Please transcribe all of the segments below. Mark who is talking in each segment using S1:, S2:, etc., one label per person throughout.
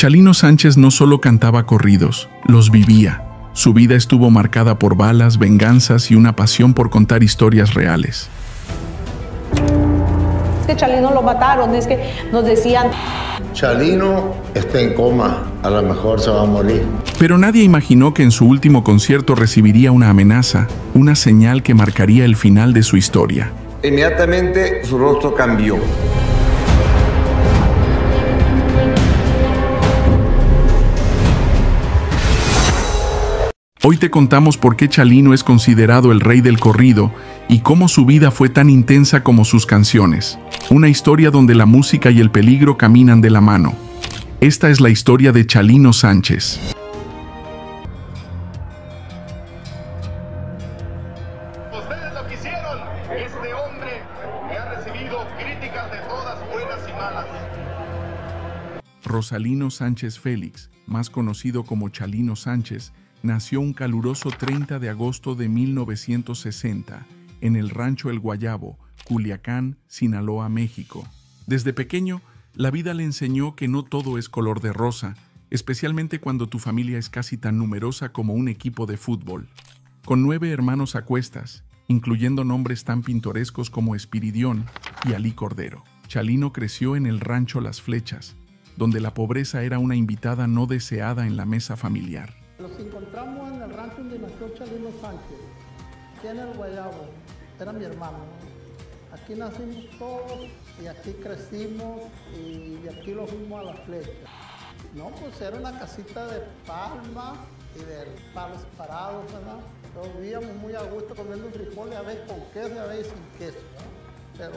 S1: Chalino Sánchez no solo cantaba corridos, los vivía. Su vida estuvo marcada por balas, venganzas y una pasión por contar historias reales.
S2: Es que Chalino lo mataron, es que nos decían...
S3: Chalino está en coma, a lo mejor se va a morir.
S1: Pero nadie imaginó que en su último concierto recibiría una amenaza, una señal que marcaría el final de su historia.
S4: Inmediatamente su rostro cambió.
S1: Hoy te contamos por qué Chalino es considerado el rey del corrido y cómo su vida fue tan intensa como sus canciones. Una historia donde la música y el peligro caminan de la mano. Esta es la historia de Chalino Sánchez.
S5: Ustedes lo quisieron, este hombre que ha recibido críticas de todas buenas y malas.
S1: Rosalino Sánchez Félix, más conocido como Chalino Sánchez, nació un caluroso 30 de agosto de 1960 en el rancho El Guayabo, Culiacán, Sinaloa, México. Desde pequeño, la vida le enseñó que no todo es color de rosa, especialmente cuando tu familia es casi tan numerosa como un equipo de fútbol. Con 9 hermanos a cuestas, incluyendo nombres tan pintorescos como Espiridión y Alí Cordero, Chalino creció en el rancho Las Flechas, donde la pobreza era una invitada no deseada en la mesa familiar.
S6: Los encontramos en el rancho donde nació Chalino Sánchez, aquí en el Guayabo, era mi hermano. Aquí nacimos todos y aquí crecimos y de aquí lo fuimos a Las Flechas. No, pues era una casita de palma y de palos parados, ¿verdad? Nos vivíamos muy a gusto comiendo frijoles, a veces con queso y a veces sin queso, ¿verdad? Pero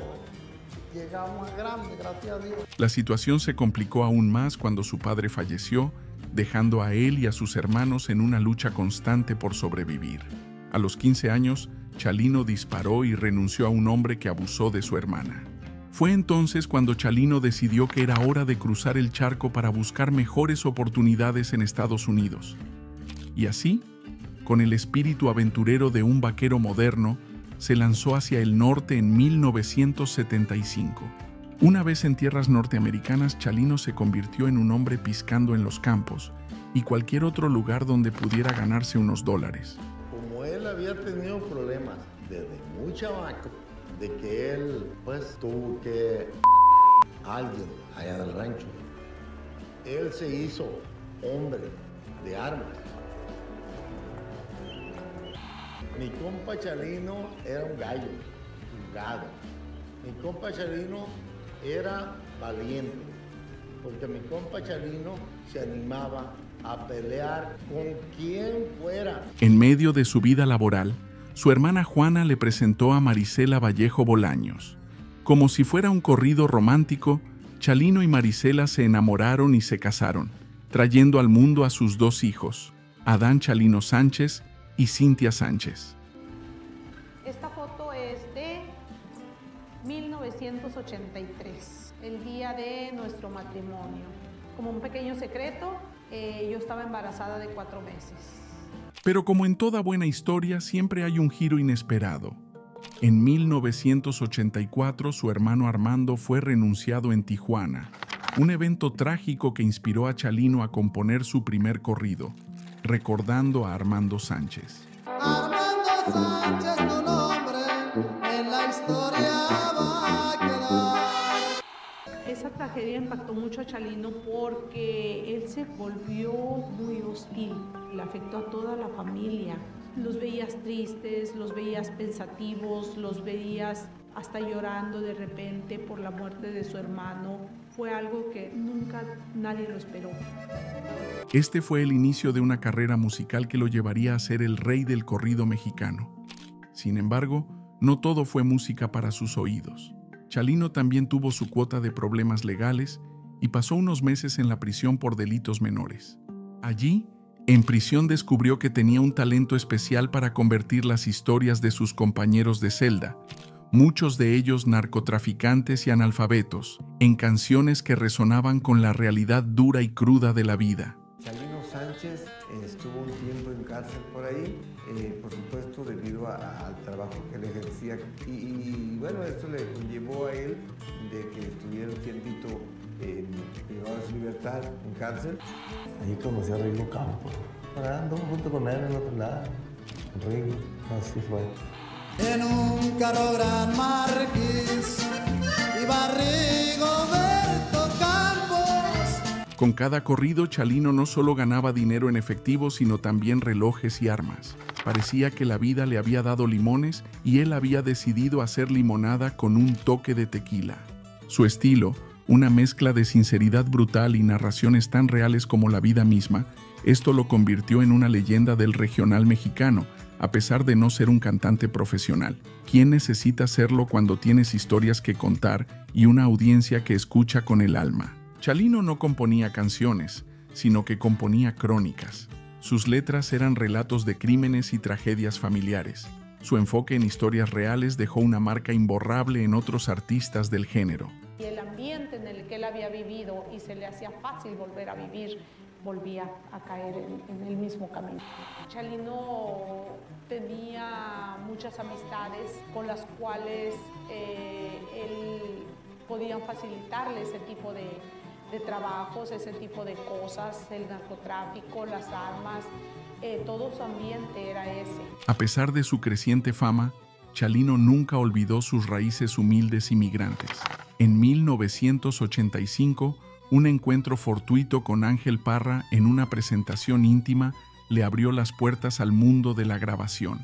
S6: llegamos a grande, gracias a Dios.
S1: La situación se complicó aún más cuando su padre falleció, dejando a él y a sus hermanos en una lucha constante por sobrevivir. A los 15 años, Chalino disparó y renunció a un hombre que abusó de su hermana. Fue entonces cuando Chalino decidió que era hora de cruzar el charco para buscar mejores oportunidades en Estados Unidos. Y así, con el espíritu aventurero de un vaquero moderno, se lanzó hacia el norte en 1975. Una vez en tierras norteamericanas, Chalino se convirtió en un hombre piscando en los campos y cualquier otro lugar donde pudiera ganarse unos dólares.
S3: Como él había tenido problemas desde muy chamaco, de que él pues tuvo que a alguien allá del rancho, él se hizo hombre de armas. Mi compa Chalino era un gallo, un gado. Mi compa Chalino era valiente, porque mi compa Chalino se animaba a pelear con quien fuera.
S1: En medio de su vida laboral, su hermana Juana le presentó a Marisela Vallejo Bolaños. Como si fuera un corrido romántico, Chalino y Marisela se enamoraron y se casaron, trayendo al mundo a sus 2 hijos, Adán Chalino Sánchez y Cintia Sánchez.
S2: Esta foto es de 1983, el día de nuestro matrimonio. Como un pequeño secreto, yo estaba embarazada de 4 meses.
S1: Pero como en toda buena historia, siempre hay un giro inesperado. En 1984, su hermano Armando fue renunciado en Tijuana, un evento trágico que inspiró a Chalino a componer su primer corrido, recordando a Armando Sánchez.
S6: Armando Sánchez, tu nombre en la historia va a quedar.
S2: Esa tragedia impactó mucho a Chalino porque él se volvió muy hostil, le afectó a toda la familia. Los veías tristes, los veías pensativos, los veías hasta llorando de repente por la muerte de su hermano. Fue algo que nunca nadie lo esperó.
S1: Este fue el inicio de una carrera musical que lo llevaría a ser el rey del corrido mexicano. Sin embargo, no todo fue música para sus oídos. Chalino también tuvo su cuota de problemas legales y pasó unos meses en la prisión por delitos menores. Allí, en prisión descubrió que tenía un talento especial para convertir las historias de sus compañeros de celda, muchos de ellos narcotraficantes y analfabetos, en canciones que resonaban con la realidad dura y cruda de la vida.
S4: Chalino Sánchez estuvo un tiempo en cárcel por ahí, por supuesto debido al trabajo que él ejercía. Bueno, esto le conllevó a él de que estuviera un tiempito privado de su libertad en cárcel. Ahí conocí a Rigo Campos. Ahora ando junto con él en otro lado. Rigo, así fue.
S7: En un carro gran marquís iba Rigoberto Campos.
S1: Con cada corrido, Chalino no solo ganaba dinero en efectivo, sino también relojes y armas. Parecía que la vida le había dado limones y él había decidido hacer limonada con un toque de tequila. Su estilo, una mezcla de sinceridad brutal y narraciones tan reales como la vida misma, esto lo convirtió en una leyenda del regional mexicano, a pesar de no ser un cantante profesional. ¿Quién necesita hacerlo cuando tienes historias que contar y una audiencia que escucha con el alma? Chalino no componía canciones, sino que componía crónicas. Sus letras eran relatos de crímenes y tragedias familiares. Su enfoque en historias reales dejó una marca imborrable en otros artistas del género.
S2: Y el ambiente en el que él había vivido y se le hacía fácil volver a vivir, volvía a caer en el mismo camino. Chalino tenía muchas amistades con las cuales él podían facilitarle ese tipo de trabajos, ese tipo de cosas, el narcotráfico, las armas, todo su ambiente era ese.
S1: A pesar de su creciente fama, Chalino nunca olvidó sus raíces humildes y migrantes. En 1985, un encuentro fortuito con Ángel Parra en una presentación íntima le abrió las puertas al mundo de la grabación.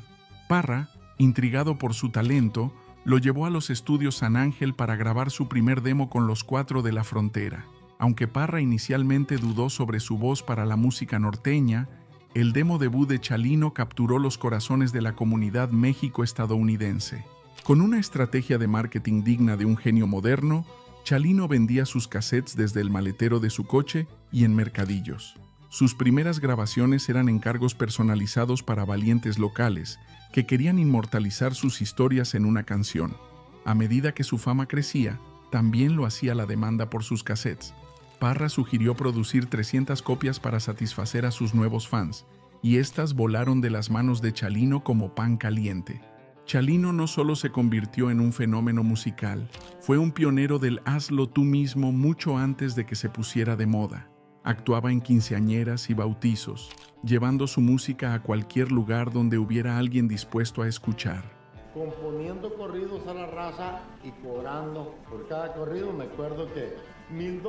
S1: Parra, intrigado por su talento, lo llevó a los estudios San Ángel para grabar su primer demo con Los Cuatro de la Frontera. Aunque Parra inicialmente dudó sobre su voz para la música norteña, el demo debut de Chalino capturó los corazones de la comunidad méxico-estadounidense. Con una estrategia de marketing digna de un genio moderno, Chalino vendía sus cassettes desde el maletero de su coche y en mercadillos. Sus primeras grabaciones eran encargos personalizados para valientes locales que querían inmortalizar sus historias en una canción. A medida que su fama crecía, también lo hacía la demanda por sus cassettes. Parra sugirió producir 300 copias para satisfacer a sus nuevos fans, y estas volaron de las manos de Chalino como pan caliente. Chalino no solo se convirtió en un fenómeno musical, fue un pionero del hazlo tú mismo mucho antes de que se pusiera de moda. Actuaba en quinceañeras y bautizos, llevando su música a cualquier lugar donde hubiera alguien dispuesto a escuchar.
S3: Componiendo corridos a la raza y cobrando por cada corrido. Me acuerdo que $1000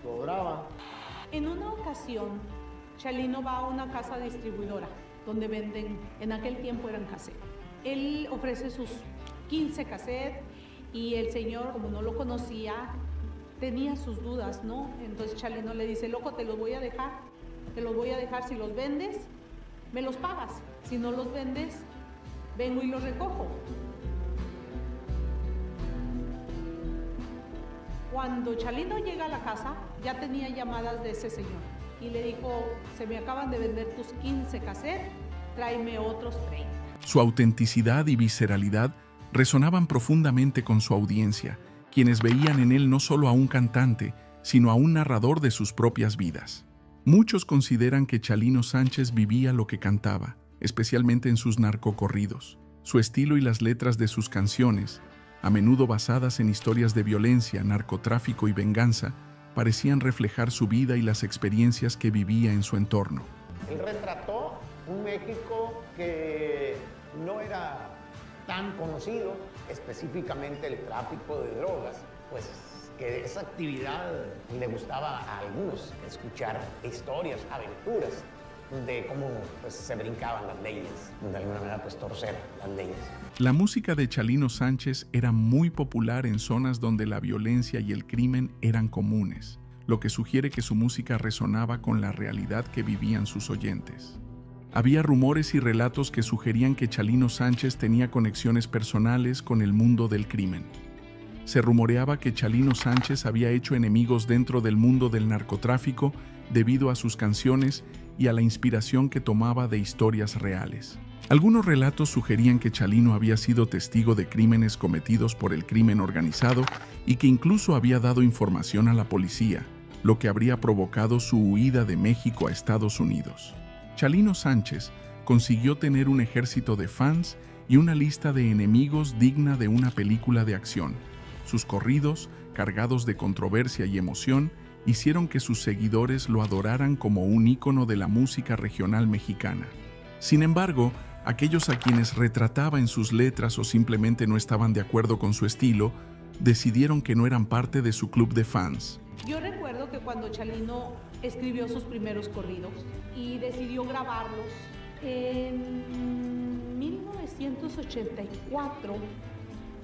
S3: cobraba.
S2: En una ocasión, Chalino va a una casa distribuidora donde venden, en aquel tiempo eran cassettes. Él ofrece sus 15 cassettes y el señor, como no lo conocía, tenía sus dudas, ¿no? Entonces Chalino le dice, loco, te los voy a dejar, si los vendes, me los pagas, si no los vendes, vengo y los recojo. Cuando Chalino llega a la casa, ya tenía llamadas de ese señor y le dijo, se me acaban de vender tus 15 cassettes, tráeme otros 30.
S1: Su autenticidad y visceralidad resonaban profundamente con su audiencia, quienes veían en él no solo a un cantante, sino a un narrador de sus propias vidas. Muchos consideran que Chalino Sánchez vivía lo que cantaba, especialmente en sus narcocorridos. Su estilo y las letras de sus canciones, a menudo basadas en historias de violencia, narcotráfico y venganza, parecían reflejar su vida y las experiencias que vivía en su entorno.
S8: Él retrató un México que no era tan conocido, específicamente el tráfico de drogas, pues que esa actividad le gustaba a algunos, escuchar historias, aventuras, de cómo pues, se brincaban las leyes, de alguna manera pues torcer las leyes.
S1: La música de Chalino Sánchez era muy popular en zonas donde la violencia y el crimen eran comunes, lo que sugiere que su música resonaba con la realidad que vivían sus oyentes. Había rumores y relatos que sugerían que Chalino Sánchez tenía conexiones personales con el mundo del crimen. Se rumoreaba que Chalino Sánchez había hecho enemigos dentro del mundo del narcotráfico debido a sus canciones y a la inspiración que tomaba de historias reales. Algunos relatos sugerían que Chalino había sido testigo de crímenes cometidos por el crimen organizado y que incluso había dado información a la policía, lo que habría provocado su huida de México a Estados Unidos. Chalino Sánchez consiguió tener un ejército de fans y una lista de enemigos digna de una película de acción. Sus corridos, cargados de controversia y emoción, hicieron que sus seguidores lo adoraran como un ícono de la música regional mexicana. Sin embargo, aquellos a quienes retrataba en sus letras o simplemente no estaban de acuerdo con su estilo, decidieron que no eran parte de su club de fans.
S2: Yo recuerdo que cuando Chalino escribió sus primeros corridos y decidió grabarlos, en 1984,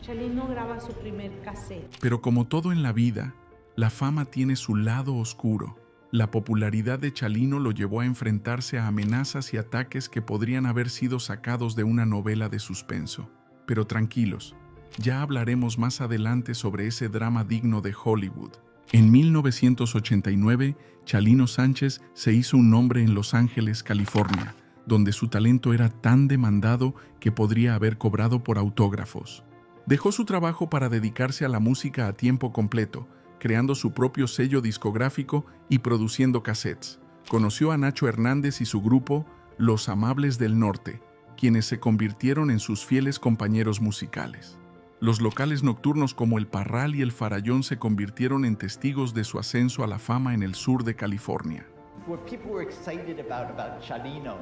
S2: Chalino graba su primer cassette.
S1: Pero como todo en la vida, la fama tiene su lado oscuro. La popularidad de Chalino lo llevó a enfrentarse a amenazas y ataques que podrían haber sido sacados de una novela de suspenso. Pero tranquilos, ya hablaremos más adelante sobre ese drama digno de Hollywood. En 1989, Chalino Sánchez se hizo un nombre en Los Ángeles, California, donde su talento era tan demandado que podría haber cobrado por autógrafos. Dejó su trabajo para dedicarse a la música a tiempo completo, creando su propio sello discográfico y produciendo cassettes. Conoció a Nacho Hernández y su grupo, Los Amables del Norte, quienes se convirtieron en sus fieles compañeros musicales. Los locales nocturnos como El Parral y El Farallón se convirtieron en testigos de su ascenso a la fama en el sur de California.
S9: What people were excited about Chalino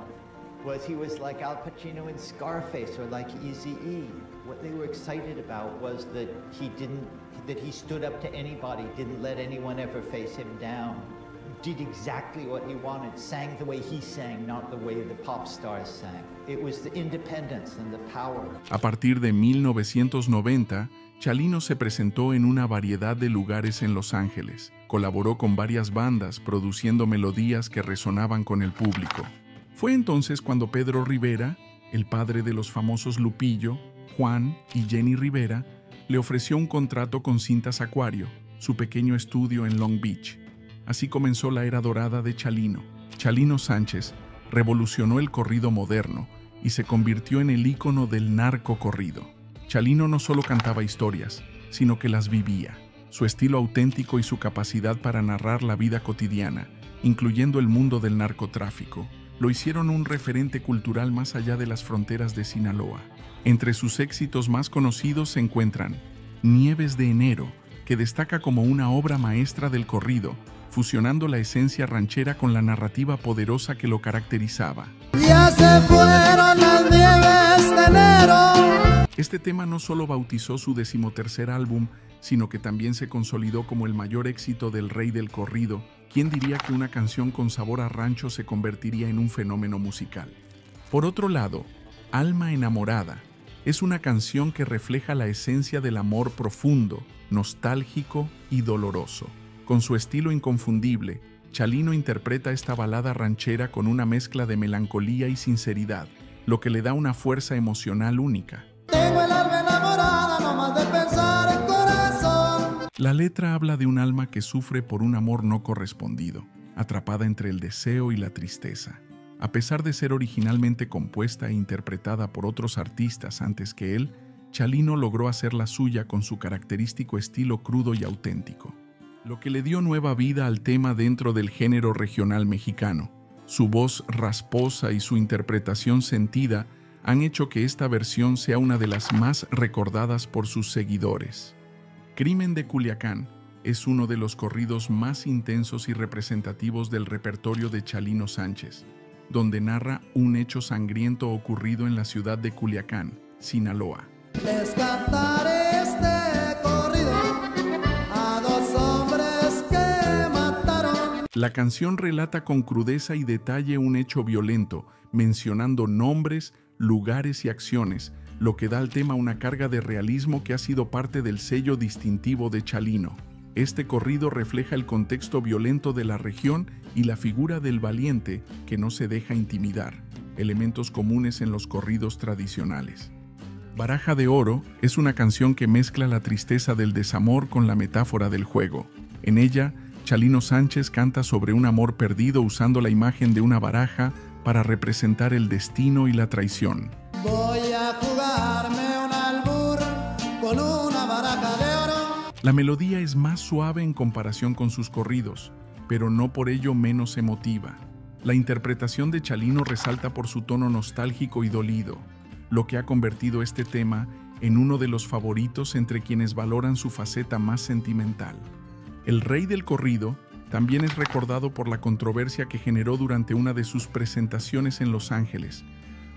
S9: was he was like Al Pacino in Scarface or like Eazy-E. What they were excited about was that he stood up to anybody, didn't let anyone ever face him down, did exactly what he wanted, sang the way he sang, not the way the pop stars sang. It was the independence and the power.
S1: A partir de 1990, Chalino se presentó en una variedad de lugares en Los Ángeles. Colaboró con varias bandas, produciendo melodías que resonaban con el público. Fue entonces cuando Pedro Rivera, el padre de los famosos Lupillo, Juan y Jenny Rivera, le ofreció un contrato con Cintas Acuario, su pequeño estudio en Long Beach. Así comenzó la era dorada de Chalino. Chalino Sánchez revolucionó el corrido moderno y se convirtió en el ícono del narcocorrido. Chalino no solo cantaba historias, sino que las vivía. Su estilo auténtico y su capacidad para narrar la vida cotidiana, incluyendo el mundo del narcotráfico, lo hicieron un referente cultural más allá de las fronteras de Sinaloa. Entre sus éxitos más conocidos se encuentran Nieves de Enero, que destaca como una obra maestra del corrido, fusionando la esencia ranchera con la narrativa poderosa que lo caracterizaba.
S7: Ya se fueron las nieves de enero.
S1: Este tema no solo bautizó su 13º álbum, sino que también se consolidó como el mayor éxito del rey del corrido. ¿Quién diría que una canción con sabor a rancho se convertiría en un fenómeno musical? Por otro lado, Alma Enamorada es una canción que refleja la esencia del amor profundo, nostálgico y doloroso. Con su estilo inconfundible, Chalino interpreta esta balada ranchera con una mezcla de melancolía y sinceridad, lo que le da una fuerza emocional única.
S7: Tengo el alma enamorada, no más de pensar en corazón.
S1: La letra habla de un alma que sufre por un amor no correspondido, atrapada entre el deseo y la tristeza. A pesar de ser originalmente compuesta e interpretada por otros artistas antes que él, Chalino logró hacerla suya con su característico estilo crudo y auténtico, lo que le dio nueva vida al tema dentro del género regional mexicano. Su voz rasposa y su interpretación sentida han hecho que esta versión sea una de las más recordadas por sus seguidores. Crimen de Culiacán es uno de los corridos más intensos y representativos del repertorio de Chalino Sánchez, donde narra un hecho sangriento ocurrido en la ciudad de Culiacán, Sinaloa.
S7: Les cantaré este corrido a dos hombres que mataron.
S1: La canción relata con crudeza y detalle un hecho violento, mencionando nombres, lugares y acciones, lo que da al tema una carga de realismo que ha sido parte del sello distintivo de Chalino. Este corrido refleja el contexto violento de la región y la figura del valiente que no se deja intimidar, elementos comunes en los corridos tradicionales. Baraja de Oro es una canción que mezcla la tristeza del desamor con la metáfora del juego. En ella, Chalino Sánchez canta sobre un amor perdido usando la imagen de una baraja para representar el destino y la traición.
S7: Voy a jugarme un albur con una baraja de oro.
S1: La melodía es más suave en comparación con sus corridos, pero no por ello menos emotiva. La interpretación de Chalino resalta por su tono nostálgico y dolido, lo que ha convertido este tema en uno de los favoritos entre quienes valoran su faceta más sentimental. El rey del corrido También es recordado por la controversia que generó durante una de sus presentaciones en Los Ángeles,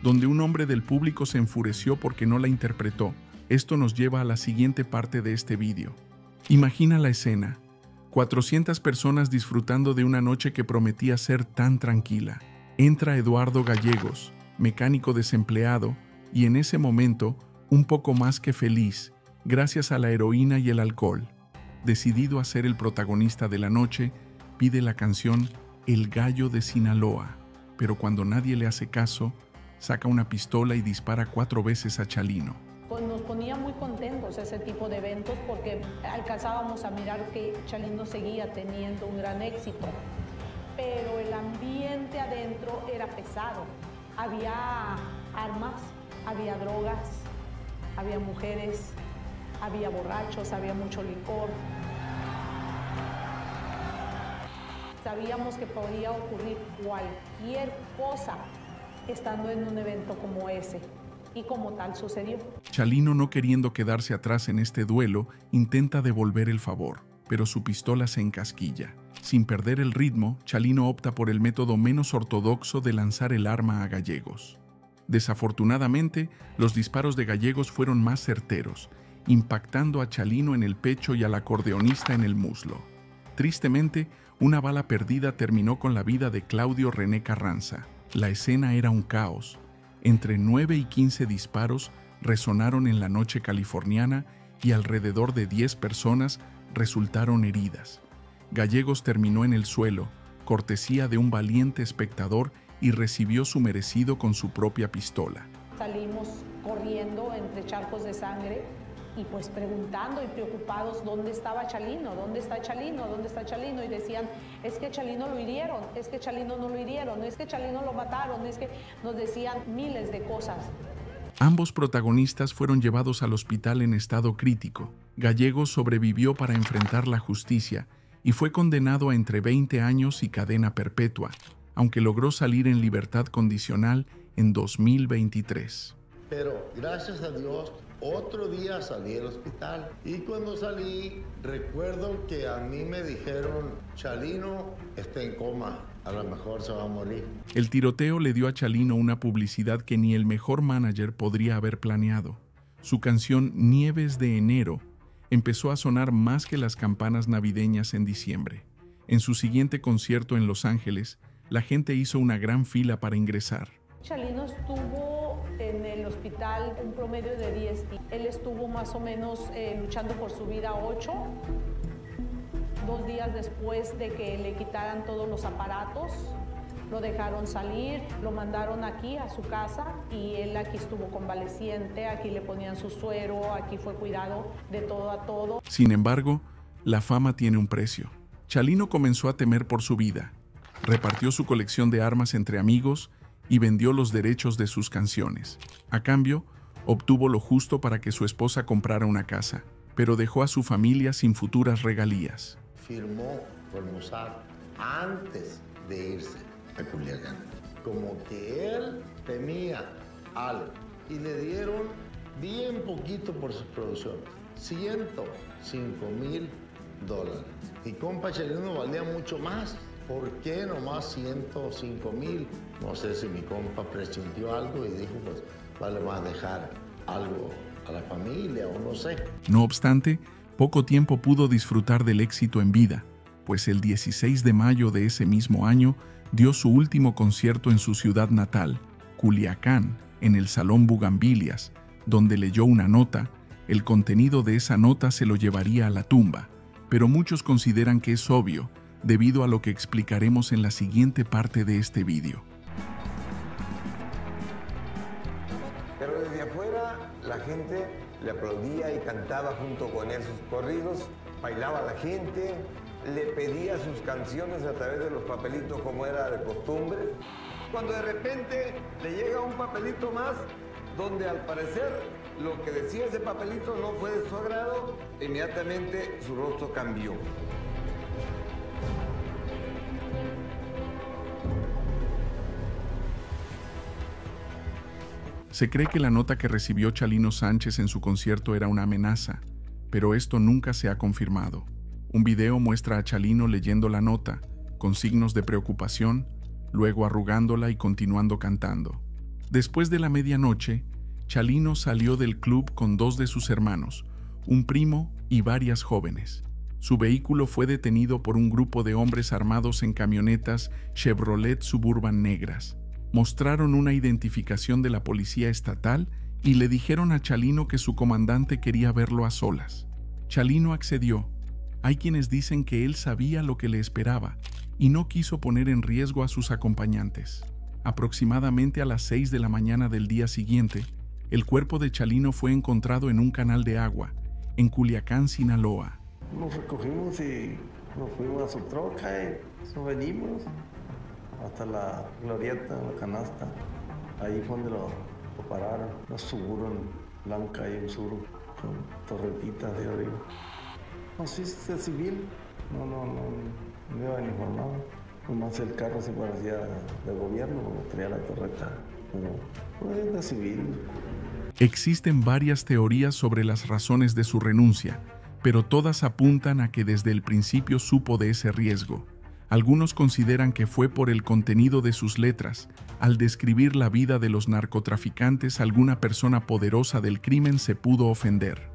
S1: donde un hombre del público se enfureció porque no la interpretó. Esto nos lleva a la siguiente parte de este vídeo. Imagina la escena: 400 personas disfrutando de una noche que prometía ser tan tranquila. Entra Eduardo Gallegos, mecánico desempleado, y en ese momento, un poco más que feliz, gracias a la heroína y el alcohol. Decidido a ser el protagonista de la noche, pide la canción El Gallo de Sinaloa, pero cuando nadie le hace caso, saca una pistola y dispara 4 veces a Chalino.
S2: Pues nos ponía muy contentos ese tipo de eventos porque alcanzábamos a mirar que Chalino seguía teniendo un gran éxito, pero el ambiente adentro era pesado. Había armas, había drogas, había mujeres, había borrachos, había mucho licor. Sabíamos que podía ocurrir cualquier cosa estando en un evento como ese. Y como tal sucedió.
S1: Chalino, no queriendo quedarse atrás en este duelo, intenta devolver el favor, pero su pistola se encasquilla. Sin perder el ritmo, Chalino opta por el método menos ortodoxo de lanzar el arma a Gallegos. Desafortunadamente, los disparos de Gallegos fueron más certeros, impactando a Chalino en el pecho y al acordeonista en el muslo. Tristemente, una bala perdida terminó con la vida de Claudio René Carranza. La escena era un caos. Entre 9 y 15 disparos resonaron en la noche californiana y alrededor de 10 personas resultaron heridas. Gallegos terminó en el suelo, cortesía de un valiente espectador, y recibió su merecido con su propia pistola.
S2: Salimos corriendo entre charcos de sangre y pues preguntando y preocupados dónde estaba Chalino, dónde está Chalino, dónde está Chalino, y decían, es que Chalino lo hirieron, es que Chalino no lo hirieron, es que Chalino lo mataron, es que nos decían miles de cosas.
S1: Ambos protagonistas fueron llevados al hospital en estado crítico. Gallegos sobrevivió para enfrentar la justicia y fue condenado a entre 20 años y cadena perpetua, aunque logró salir en libertad condicional en 2023.
S3: Pero gracias a Dios, otro día salí del hospital y cuando salí recuerdo que a mí me dijeron, Chalino está en coma, a lo mejor se va a morir.
S1: El tiroteo le dio a Chalino una publicidad que ni el mejor manager podría haber planeado. Su canción Nieves de Enero empezó a sonar más que las campanas navideñas en diciembre. En su siguiente concierto en Los Ángeles, la gente hizo una gran fila para ingresar.
S2: Chalino estuvo en el hospital un promedio de 10 días. Él estuvo más o menos luchando por su vida 8. 2 días después de que le quitaran todos los aparatos, lo dejaron salir, lo mandaron aquí a su casa y él aquí estuvo convaleciente, aquí le ponían su suero, aquí fue cuidado de todo a todo.
S1: Sin embargo, la fama tiene un precio. Chalino comenzó a temer por su vida. Repartió su colección de armas entre amigos y vendió los derechos de sus canciones. A cambio, obtuvo lo justo para que su esposa comprara una casa, pero dejó a su familia sin futuras regalías.
S3: Firmó con Mossad antes de irse a Culiacán. Como que él temía algo y le dieron bien poquito por sus producciones, $105,000. Y compa Chalino valía mucho más. ¿Por qué nomás 105,000? No sé si mi compa presintió algo y dijo, pues vale más dejar algo a la familia o no sé.
S1: No obstante, poco tiempo pudo disfrutar del éxito en vida, pues el 16 de mayo de ese mismo año dio su último concierto en su ciudad natal, Culiacán, en el Salón Bugambilias, donde leyó una nota. El contenido de esa nota se lo llevaría a la tumba, pero muchos consideran que es obvio, debido a lo que explicaremos en la siguiente parte de este vídeo.
S4: Pero desde afuera la gente le aplaudía y cantaba junto con esos corridos, bailaba la gente, le pedía sus canciones a través de los papelitos como era de costumbre. Cuando de repente le llega un papelito más, donde al parecer lo que decía ese papelito no fue de su agrado, inmediatamente su rostro cambió.
S1: Se cree que la nota que recibió Chalino Sánchez en su concierto era una amenaza, pero esto nunca se ha confirmado. Un video muestra a Chalino leyendo la nota, con signos de preocupación, luego arrugándola y continuando cantando. Después de la medianoche, Chalino salió del club con 2 de sus hermanos, un primo y varias jóvenes. Su vehículo fue detenido por un grupo de hombres armados en camionetas Chevrolet Suburban negras. Mostraron una identificación de la policía estatal y le dijeron a Chalino que su comandante quería verlo a solas. Chalino accedió. Hay quienes dicen que él sabía lo que le esperaba y no quiso poner en riesgo a sus acompañantes. Aproximadamente a las 6 de la mañana del día siguiente, el cuerpo de Chalino fue encontrado en un canal de agua, en Culiacán, Sinaloa.
S10: Nos recogimos y nos fuimos a su troca y nos venimos hasta la glorieta, la canasta. Ahí fue donde lo pararon. Una Suburban blanca y un Suru con torretitas de arriba. No, sí, es civil. No iba uniformado. Nomás el carro se parecía de gobierno, porque traía la torreta. Pero es de civil.
S1: Existen varias teorías sobre las razones de su renuncia, pero todas apuntan a que desde el principio supo de ese riesgo. Algunos consideran que fue por el contenido de sus letras. Al describir la vida de los narcotraficantes, alguna persona poderosa del crimen se pudo ofender.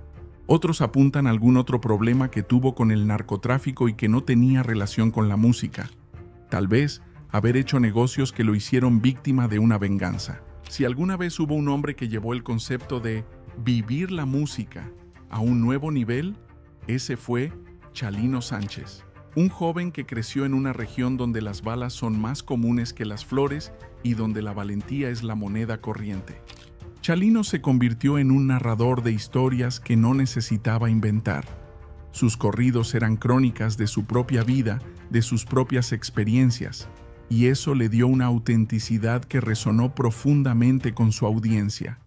S1: Otros apuntan a algún otro problema que tuvo con el narcotráfico y que no tenía relación con la música. Tal vez haber hecho negocios que lo hicieron víctima de una venganza. Si alguna vez hubo un hombre que llevó el concepto de vivir la música a un nuevo nivel, ese fue Chalino Sánchez, un joven que creció en una región donde las balas son más comunes que las flores y donde la valentía es la moneda corriente. Chalino se convirtió en un narrador de historias que no necesitaba inventar. Sus corridos eran crónicas de su propia vida, de sus propias experiencias, y eso le dio una autenticidad que resonó profundamente con su audiencia.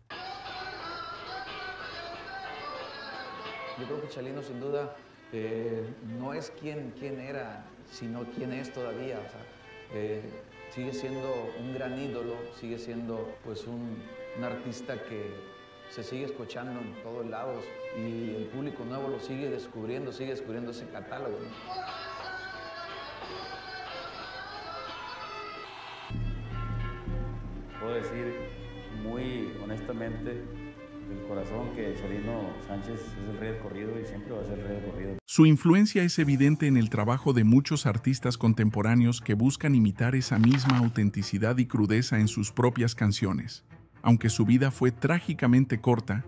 S11: Yo creo que Chalino sin duda no es quién era, sino quién es todavía. O sea, sigue siendo un gran ídolo, sigue siendo pues un artista que se sigue escuchando en todos lados y el público nuevo lo sigue descubriendo ese catálogo, ¿no?
S12: Puedo decir muy honestamente del corazón que Chalino Sánchez es el rey del corrido y siempre va a ser el rey del corrido.
S1: Su influencia es evidente en el trabajo de muchos artistas contemporáneos que buscan imitar esa misma autenticidad y crudeza en sus propias canciones. Aunque su vida fue trágicamente corta,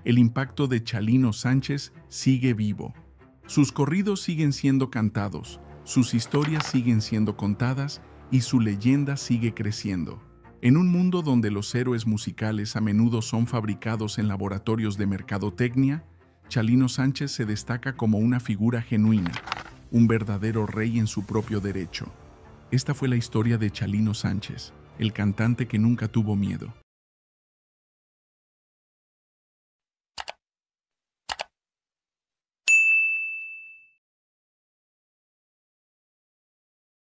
S1: el impacto de Chalino Sánchez sigue vivo. Sus corridos siguen siendo cantados, sus historias siguen siendo contadas y su leyenda sigue creciendo. En un mundo donde los héroes musicales a menudo son fabricados en laboratorios de mercadotecnia, Chalino Sánchez se destaca como una figura genuina, un verdadero rey en su propio derecho. Esta fue la historia de Chalino Sánchez, el cantante que nunca tuvo miedo.